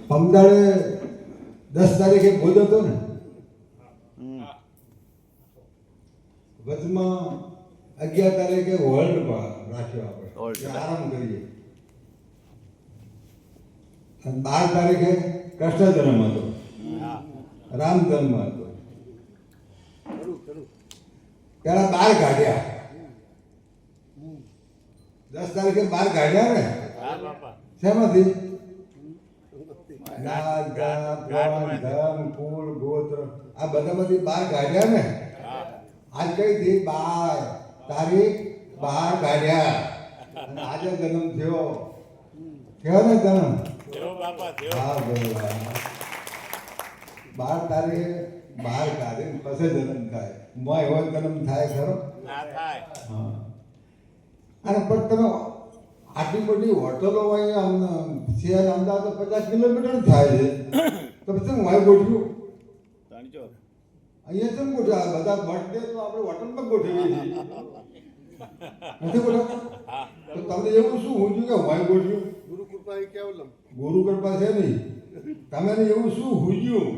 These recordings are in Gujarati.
પમદાડે 10 તારીખે બોધ હતો ને, વચમાં 11 તારીખે વર્લ્ડ રાખ્યો આપણે આરામ કરીએ, અને 12 તારીખે કૃષ્ણ જન્મ હતો, રામ જન્મ હતો. પેલા 12 કાઢ્યા, 10 તારીખે 12 કાઢ્યા ને, શેમાંથી? ધન કુળ ગોત્ર આ બધામાંથી 12 કાઢ્યા ને. આજ કઈ થી 12 તારીખ 12 કાઢ્યા, અને આજે જન્મ થયો. કેવો ને જન્મ? હા બોલો. 12 તારીખે 12 કાઢીને પછી જન્મ થાય. મોય એવો જન્મ થાય ખરો? હા. અને પણ તમે આટલી બધી હોટલો હોય શહેર અમદાવાદ તો 50 કિલોમીટર થાય છે, તો પછી હું ગોઠવ્યું અહીંયા કેમ ગોઠવ્યા? બધા બર્થડે તો આપણે હોટલમાં ગોઠવીએ છીએ, નથી ગોઠવતા? તો તમને એવું શું હું કે હું ગોઠવ્યું? ગુરુ કૃપા કેવલમ, ગુરુ કૃપા છે નહીં. તમે એવું શું હુજ્યું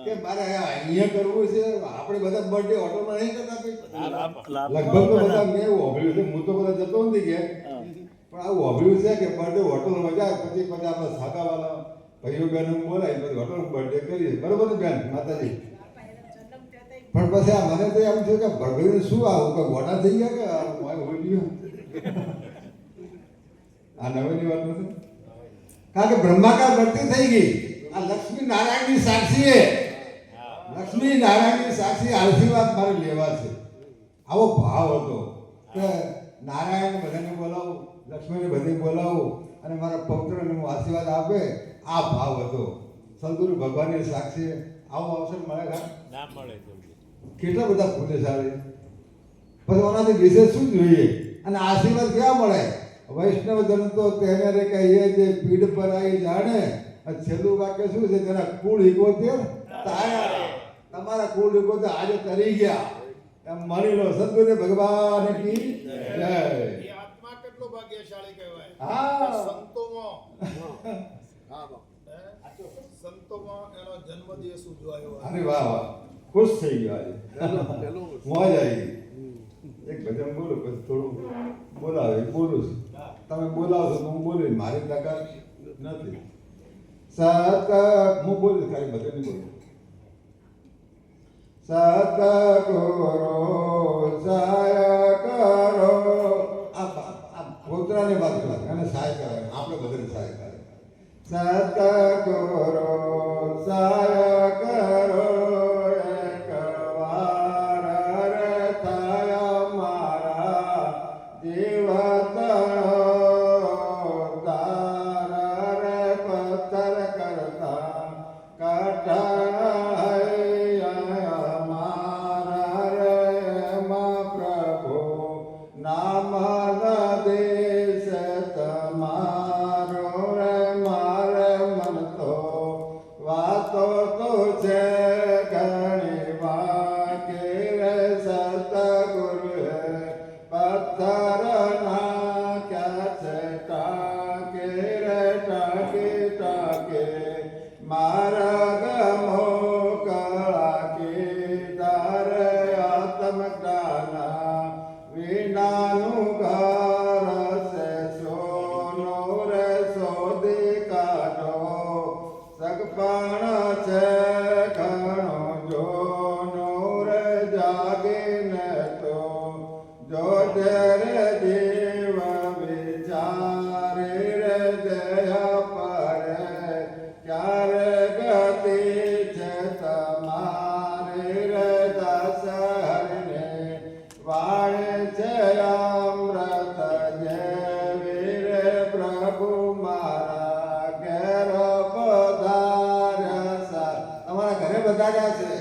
કે મારે અહીંયા કરવું છે? આપણે બધા બર્થડે હોટલમાં નહીં કરતા? લગભગ તો બધા મેં એવું હોભળ્યું છે, હું તો બધા જતો નથી ગયા, પણ આવું હોભળ્યું છે કે બર્થડે હોટલમાં જાય પછી આપણે સાદાવાળા ભાઈઓ બહેનો બોલાય પછી હોટલમાં બર્થડે કરીએ. બરોબર ને બેન માતાજી? પણ પછી આ મને તો એમ થયું કે ભગવાન શું આવું કે ગોટા થઈ ગયા કે હોય ગયું? આ નવેની વાત નથી, કારણ કે બ્રહ્માકાર ભરતી થઈ ગઈ. આ લક્ષ્મી નારાયણની સાક્ષીએ, લક્ષ્મી નારાયણની સાક્ષી આશીર્વાદ મારે લેવા છે. આવો ભાવ હતો કે નારાયણ બધાને બોલાવું, લક્ષ્મીને બધે બોલાવું અને મારા પવિત્રને હું આશીર્વાદ આપે. આ ભાવ હતો. સદગુરુ ભગવાનની સાક્ષી આવો અવસર મળે ના મળે. કેટલા બધા પુણ્યશાળી. પછી ઓનાથી વિશેષ શું જોઈએ? અને આશીર્વાદ ક્યાં મળે? વૈષ્ણવ જન તો તેને રે કહીએ જે પીડ પર આવી જાણે. છેલ્લું વાક્ય શું છે? તેના કુળ 71 તાયા. તમારા કુળ 71 આજે તરી ગયા એમ માની લો. સદગુરુ ભગવાન કી જય. આત્મા કેટલો ભાગ્યશાળી કહેવાય. હા, સંતોમાં સંતોમાં એનો જન્મદિવસ ઉજવાયો. અરે વાહ વાહ, ખુશ થઈ ગયો આજે, મોજ આવી ગઈ. એક ભજન બોલું પછી થોડું બોલાવે બોલું છું. તમે બોલાવશો તો હું બોલું, મારી તાકાત નથી. સત હું બોલું ખાલી ભજન નહીં બોલું. સતગુરુ સહાય કરો. આ પોતરાની વાત અને સહાય કરે, આપણે બધાને સહાય કરે. સતગુરુ સહાય કરો. એક વાર રે થયા મારા જીવત તારા રે પથ્થર કરતા કઠણ મારા રે માં પ્રભુ નામ દેશ તમારો રે મારે મન તો વાતો તો છે ઘણી વાકી રે. સતગુરુ પથ્થર નાખ્યા છે ટાકે રે ટાકે ટાકે. મારા ગમો કળા કીધા રે આત્મજ્ઞાન વિનાનું ઘર છે સોનો રે શોધી કાઢો. સગપણ છે ઘણો જોનો રે જાગીને તો જોજે રે જીવ વિચારી રે જયા પરે. ક્યારે ગતિ છે તમારી રે દશહરને વાળે છે અમૃત જેવી રે. પ્રભુ મારા ઘેર પધાર્યા. તમારા ઘરે પધાર્યા છે.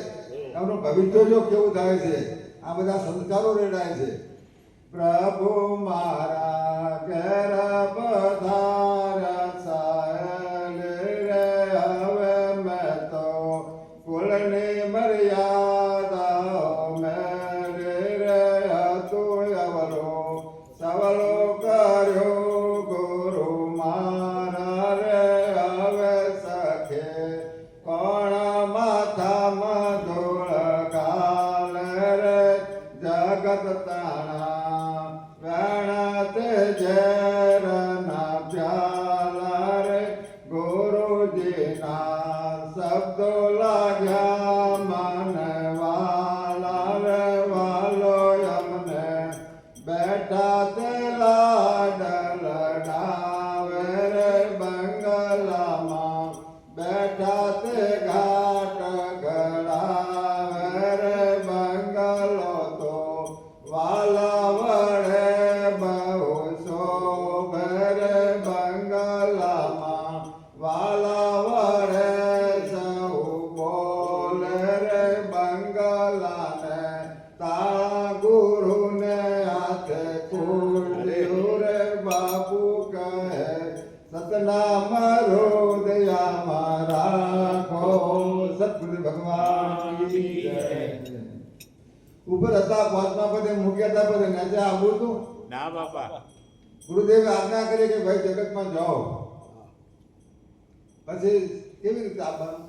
તમારું ભવિષ્ય જો કેવું થાય છે? આ બધા સંસ્કારો રેડાય છે. પ્રભુ મારા ઘેર પધાર્યા સાહેલ રે. હવે મેં તો કુળની મર્યાદા મેળે રે હતું અવરો સવલો કર્યો ગુરુ મારા રે. હવે સખે વાલા વરે સૌ બોલે રે બંગલાને તાળા ગુરુને હાથે ખોલ્યું રે બાપુ કહે સતનામ હૃદયમાં રાખો સતગુરુ ભગવાન કી જય. ઉપર હતા પાંચમા પદે મૂક્યા હતા પદે નાચે આવું હતું ના બાપા. ગુરુદેવે આજ્ઞા કરી કે ભાઈ જગતમાં જાઓ. પછી કેવી રીતે આપવાનું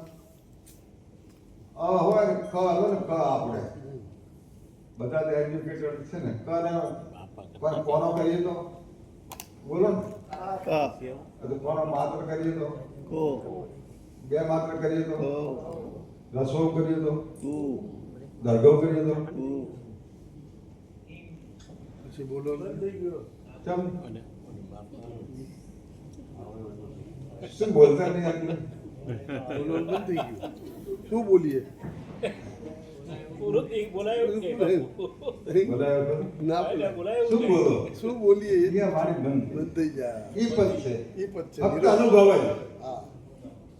હોય ને ક હલો ને ક આપણે બધા એજ્યુકેટેડ છે ને ક ને પણ કોનો કરીએ તો બોલો ને બધું કોનો માત્ર કરીએ તો બે માત્ર કરીએ તો રસો કરીએ તો દરગો કરીએ તો પછી બોલો ચમ શું બોલતા નહીં આટલું બોલો બંધ થઈ ગયું શું બોલીએ બોલાયો તો? ના શું બોલો શું બોલીએ એ અહીંયા મારી બંધ બંધ થઈ જાય ઈ પદ છે એ પદ છે ફક્ત અનુભવ જ હા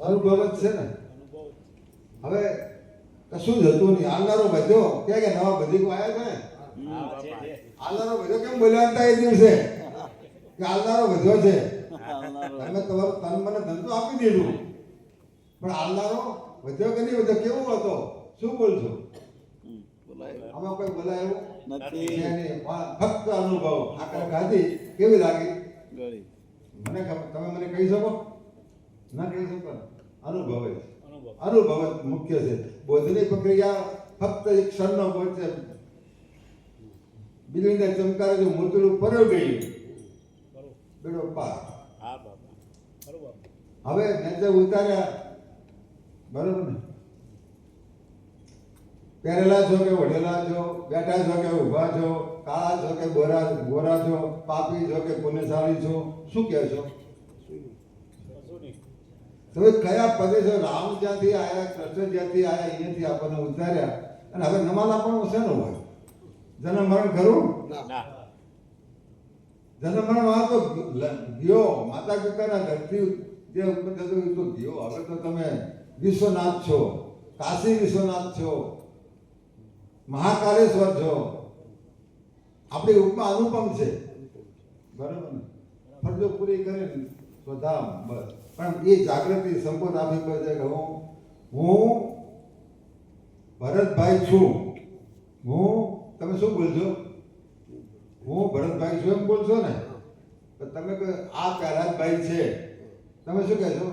અનુભવ જ છે ને. હવે કશું જ હતું નહીં. હાલનારો બધ્યો ક્યાં કે નવા બધી આવ્યા છે ને હાલનારો બધ્યો કેમ બોલ્યા હતા એ દિવસે કે હાલનારો બધ્યો છે. તમે તમારું તન મને ધન તો આપી દીધું પણ હાલનારો વધ્યો કે નહીં વધ્યો કેવો હતો શું બોલશો? આમાં કોઈ બોલાયું નથી. ફક્ત અનુભવ આકર ખાધી કેવી લાગી મને ખબર. તમે મને કહી શકો? ના કહી શકો. અનુભવ જ અનુભવ જ મુખ્ય છે. બોધની પ્રક્રિયા ફક્ત એક ક્ષણનો બોધ છે. વીજળીના ચમકારે જો મૂતળું પરળ ગયું બેડો પાર. હવે નીચે ઉતાર્યા બરોબર ને. પહેરેલા છો કે વઢેલા છો, બેઠા છો કે ઊભા છો, કાળા છો કે ગોરા છો, પાપી છો કે પુણ્યશાળી છો, શું કહે છો? તમે કયા પદે છો? રામ જ્યાંથી આવ્યા, કૃષ્ણ જ્યાંથી આવ્યા, અહીંયાથી આપણને ઉતાર્યા અને હવે નમાલા પણ શેનું હોય? જન્મ મરણ ખરું? જન્મ મરણ માં તો ગયો માતા પિતાના ઘરથી જે ઉત્પન્ન થતું એ તો ગયો. હવે તો તમે વિશ્વનાથ છો, કાશી વિશ્વનાથ છો, મહાકાલેશ્વર છો. આપણી ઉપમા અનુપમ છે બરાબર ને. ફરજો પૂરી કરે સ્વધામ બસ. પણ એ જાગૃતિ સંપૂર્ણ આપી પડે કે હું ભરતભાઈ છું. તમે શું બોલશો? હું ભરતભાઈ છું એમ બોલશો ને. તમે કહો આ પ્રહલાદભાઈ છે, તમે શું કહેશો?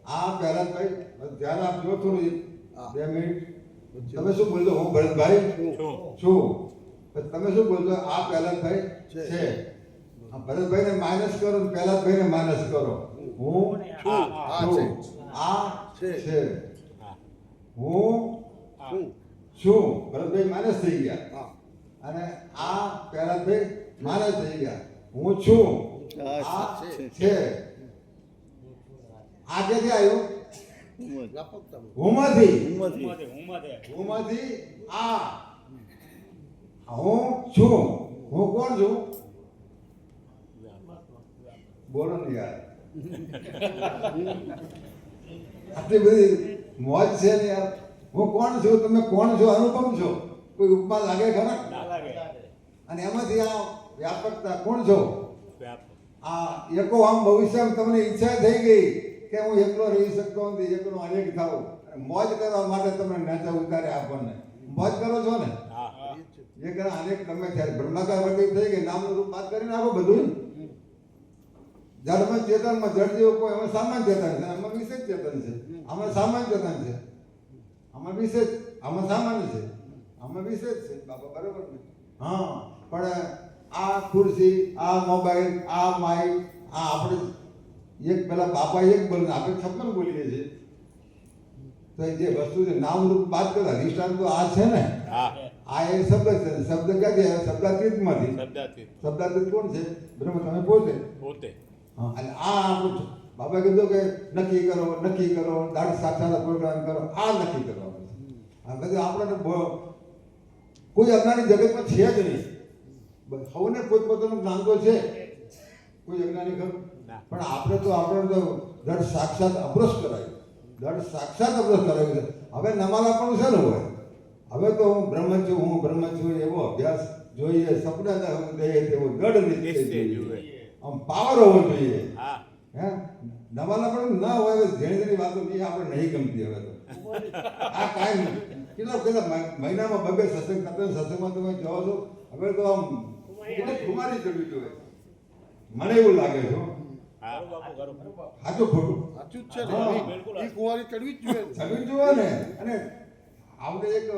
આ પ્રહલાદભાઈ. ધ્યાન આપજો થોડું 2 મિનિટ. તમે શું બોલશો? હું ભરતભાઈ છું. તમે શું બોલશો? આ પ્રહલાદભાઈ છે. ભરતભાઈ ને માઇનસ કરો, પ્રહલાદભાઈ ને માઇનસ કરો. હું છું, આ છે. હું છું. ભરતભાઈ માઇનસ થઈ ગયા અને આ પ્રહલાદભાઈ માઇનસ થઈ ગયા. હું છું, આ છે. આ ક્યાંથી આવ્યું? હુંમાંથી આ. હું છું. હું કોણ છું? બોલો ને યાર. આટલી બધી મોજ છે ને યાર. હું કોણ છું? તમે કોણ છો? અનુપમ છો. કોઈ ઉપમા લાગે ખરા? અને એમાંથી આ વ્યાપકતા કોણ છો? આ એકો આમ ભવિષ્યમાં તમને ઈચ્છા થઈ ગઈ કે હું એકલો રહી શકતો નથી, એકલો અનેક થાઉં. મોજ કરવા માટે તમે નેતા ઉતારે આપણને. મોજ કરો છો ને? એક અનેક તમે ત્યારે બ્રહ્માકાર વર્ગી થઈ ગઈ. નામનું રૂપ વાત કરીને આવો બધું. જડમાં ચેતનમાં જડ જેવું કોઈ એમાં સામાન્ય ચેતન છે, આમાં વિશેષ ચેતન છે. આમાં સામાન્ય ચેતન છે, આમાં વિશેષ. આમાં સામાન્ય છે, આમાં વિશેષ છે. બાબા બરોબર ને? હા. પણ આ ખુરશી, આ મોબાઈલ, આ માઇક, આ આપણે એક પેલા બાપા એક બોલે, આપણે 56 બોલીએ છીએ. તો એ જે વસ્તુ છે નામરૂપ વાત કરતા અધિષ્ઠાન તો આ છે ને. આ એ શબ્દ છે. શબ્દ ક્યાંથી આવે? શબ્દાતીતમાંથી. શબ્દાતીત કોણ છે? બ્રહ્મ. તમે પોતે. હા. અને આ આપણું બાબા કીધું કે નક્કી કરો, દાઢ સાક્ષાત પ્રોગ્રામ કરો. આ નક્કી કરવાનું છે. આ બધું આપણને કોઈ અજ્ઞાની જગતમાં છે જ નહીં. સૌને પોતપોતાનું જ્ઞાન તો છે. કોઈ અજ્ઞાની ખરું? પણ આપણે તો દળ સાક્ષાત અપરોશ કરાયું, દળ સાક્ષાત અપરોશ કરાયું છે. હવે નમાલા પણ છે ને હોય, હવે તો હું બ્રહ્મ છું એવો અભ્યાસ જોઈએ, સપના દઈએ તેવો દળ નિશ્ચય જોઈએ, આમ પાવર હોવો જોઈએ. હે નવાલા પણ ના હોય, જેની જેની વાતો નહીં આપણે નહીં ગમતી. હવે તો આ કાંઈ કેટલા મહિનામાં બબે સત્સંગ સત્સંગમાં તમે જાઓ છો. હવે તો આમ ખુમારી ચડવી જોઈએ, મને એવું લાગે છે. સાચું ખોટું? સાચું જ છે ને, એ કુંવારી ચડવી જ જોઈએ. ચડવી જોઈએ ને. અને આપણે એક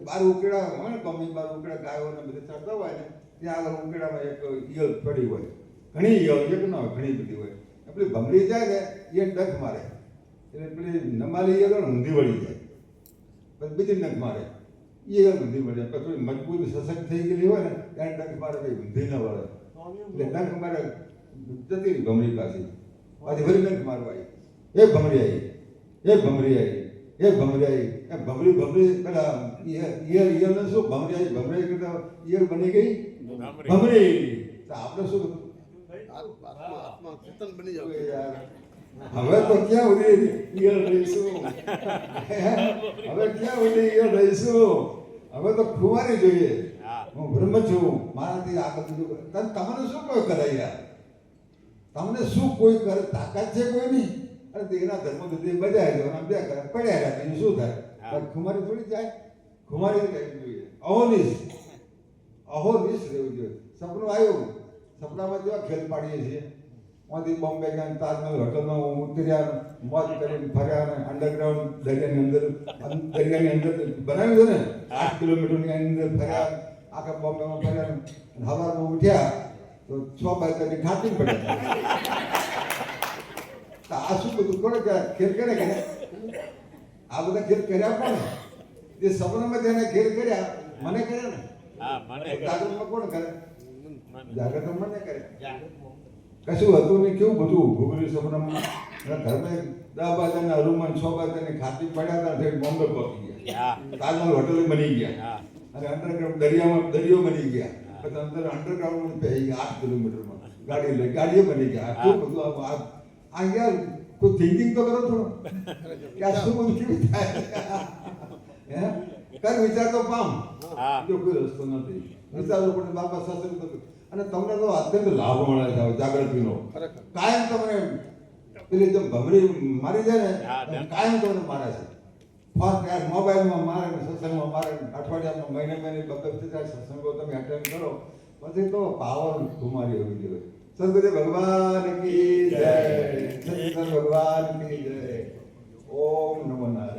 બાર ઉકેડા હોય ને, કમી બાર ઉકેડા ગાયોને બધે ચડતા હોય ને, ત્યાં આગળ ઉકેડામાં એક ઈયળ પડી હોય, ઘણી ઈયળ, એક ના હોય ઘણી બધી હોય. પેલી ભમરી જાય ને એ ડખ મારે, એટલે પેલી નમાલી ઈયળ ઊંધી વળી જાય, પછી બીજી ડખ મારે, એ ઊંધી વળી જાય. પછી મજબૂત સશક્ત થઈ ગયેલી હોય ને ત્યારે ડખ મારે, ભાઈ ઊંધી ન વળે, એટલે ડખ મારે જતી રહી ભમરી પાસે. પાછી ફરી ડખ મારવા આવી, એ ભમરી આવી, એ ભમરી આવી, એ ભમરી આવી, એ ભમરી પેલા ઈયળને શું ભમરી આવી કરતા ઈયળ બની ગઈ ભમરી. તો આપણે શું બધું આત્મા ચેતન બની જાવ યાર. હવે તો ક્યાં સુધી ઈયળ રહીશું? હવે ક્યાં સુધી ઈયળ રહીશું? હવે તો ખુવારી જોઈએ. હું બ્રહ્મ છું, મારાથી આગળ બીજું તમને શું કોઈ કરે યાર? તમને શું કોઈ કરે? તાકાત છે કોઈ નહીં? અને તેના ધર્મ સુધી બજાય છે, આમ બે કરે પડ્યા રહ્યા, બીજું શું થાય? ખુમારી થોડી જાય, ખુમારી રહેવી જોઈએ. અહોનિશ રહેવું જોઈએ. સપનું આવ્યું, સપનામાં જેવા ખેલ પાડીએ છીએ, ત્યાંથી બોમ્બે ગયા, તાજમહલ હોટલમાં ઉતર્યા, મોજ કરીને ફર્યા, અને અંડરગ્રાઉન્ડ દરિયાની અંદર બનાવ્યું છે ને 8 કિલોમીટરની અંદર ફર્યા, આખા બોમ્બેમાં ફર્યા. સવારમાં ઉઠ્યા તો 6 વાગ્યાની ખાતી પડ્યા. તો આ શું બધું કોને ખેલ કરે કે આ બધા ખેલ કર્યા કોને? જે સપનામાં જેને ખેલ કર્યા મને કર્યા ને. જાગૃતમાં કોણ કરે? જાગૃત મને કરે. કશું હતું નહીં, કેવું બધું ઊભું કર્યું સપનામાં. ઘરમાં 10 વાગ્યાના રૂમમાં 6 વાગ્યાની ખાતી પડ્યા હતા, બોમ્બે પહોંચી ગયા, તાજમહલ હોટલ બની ગયા, અને અંડરગ્રાઉન્ડ દરિયો બની ગયા. પછી અંદર અંડરગ્રાઉન્ડ પહેરી ગયા 8 કિલોમીટરમાં ગાડીઓ બની ગયા. શું બધું આ યાર કોઈ થિંકિંગ તો કરો થોડો કે આ શું બધું કેવું થાય? હે કર વિચાર તો પામ, જો કોઈ રસ્તો નથી. વિચારવું પડે બાપા સસરું તો. અને તમને તો અત્યંત લાભ મળે છે જાગૃતિનો. કાયમ તમને પેલી જેમ ભમરી મારી જાય ને, કાયમ તમને મારે છે. ફર્સ્ટ મોબાઈલમાં મારે ને, સત્સંગમાં મારે, અઠવાડિયામાં મહિને બકર સત્સંગો તમે અટેન્ડ કરો, પછી તો પાવર કુમારી હોવી જોઈએ. સદગુરુ ભગવાન કી જય, સદગુરુ ભગવાન કી જય. ઓમ નમો નારાયણ.